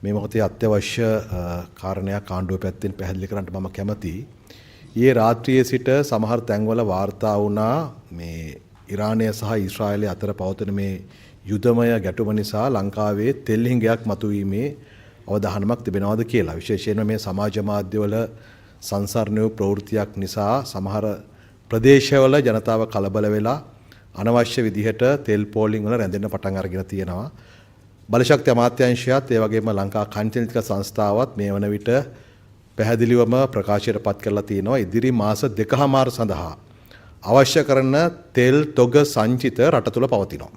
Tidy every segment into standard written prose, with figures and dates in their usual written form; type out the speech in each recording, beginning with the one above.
මේ මොහොතේ අත්‍යවශ්‍ය කාරණයක් ආණ්ඩුව පැත්තෙන් පැහැදිලි කරන්නට මම කැමතියි. ඊයේ රාත්‍රියේ සිට සමහර තැන්වල වාර්තා වුණා මේ ඉරානය සහ ඊශ්‍රායලය අතර පවතින මේ යුදමය ගැටුම නිසා ලංකාවේ තෙල් හිඟයක් මතුවීමේ අවධානමක් තිබෙනවද කියලා. විශේෂයෙන්ම මේ සමාජ මාධ්‍යවල සංසරණ වූ ප්‍රවෘත්තියක් නිසා සමහර ප්‍රදේශවල ජනතාව කලබල වෙලා අනවශ්‍ය විදිහට තෙල් පෝලිං වල රැඳෙන්න පටන් අරගෙන තියෙනවා. බලශක්ති අමාත්‍යාංශයත් ඒ වගේම ලංකා කණිජ සංස්ථාවත් මේ වන විට පැහැදිලිවම ප්‍රකාශයට පත් කරලා තියෙනවා ඉදිරි මාස 2කමාර සඳහා අවශ්‍ය කරන තෙල් තොග සංචිත රට තුල පවතිනවා.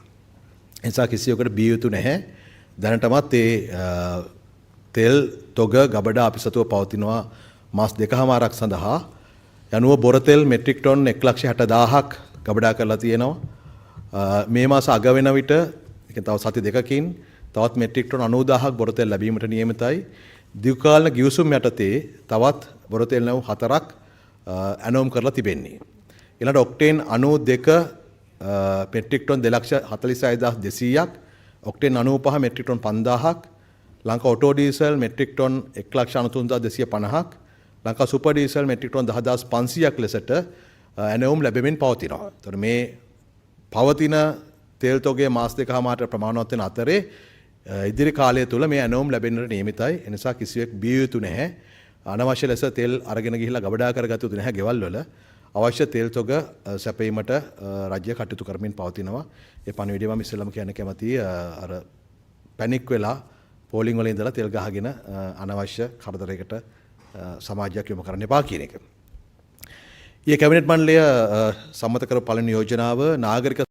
ඒ නිසා කිසියකට බිය යුතු නැහැ. දැනටමත් ඒ තෙල් තොග ගබඩා අපි සතුව පවතිනවා මාස 2කමාරක් සඳහා. යනුව බොර තෙල් මෙට්‍රික් ටොන් 1,60,000ක් ගබඩා කරලා තියෙනවා. මේ මාස අග වෙන විට තව සති දෙකකින් තවත් මෙට්‍රික් ටොන් 90,000ක් බොර තෙල් ලැබීමට නියමිතයි. දීර්ඝකාලීන ගිවිසුම් යටතේ තවත් බොර තෙල් නැව් 4ක් ඇනෝම් කරලා තිබෙන්නේ. ඊළඟට ඔක්ටේන් 92 මෙට්‍රික් ටොන් 2,46,200ක්, ඔක්ටේන් 95 මෙට්‍රික් ටොන් 5,000ක්, Lanka auto diesel metric ton 1,93,250ක්, Lanka super diesel metric ton 10,500ක් ලෙසට ඇනෝම් ලැබෙමින් පවතිනවා. ඒතර මේ පවතින තෙල් තොගේ මාස 2කමාරට ප්‍රමාණවත් වෙන අතරේ ඉදිරි කාලය තුල මේ ඇනෝම් ලැබෙන්නට නියමිතයි. ඒ නිසා කිසිවෙක් බිය යුතු නැහැ. අනවශ්‍ය ලෙස තෙල් අරගෙන ගිහිල්ලා ගබඩා කරගත යුතු නැහැ ගෙවල් වල. අවශ්‍ය තෙල් තොග සැපයීමට රාජ්‍ය කටයුතු කරමින් පවතිනවා. ඒ පණිවිඩය මම ඉස්සෙල්ලාම කියන්න කැමතියි. අර පැනික් වෙලා පෝලිං වල ඉඳලා තෙල් ගහගෙන අනවශ්‍ය කරදරයකට සමාජයක් යොමු කරන්න එපා කියන එක. ඊයේ කැබිනට් මණ්ඩලය සම්මත කරපු පළවෙනි යෝජනාව නාගරික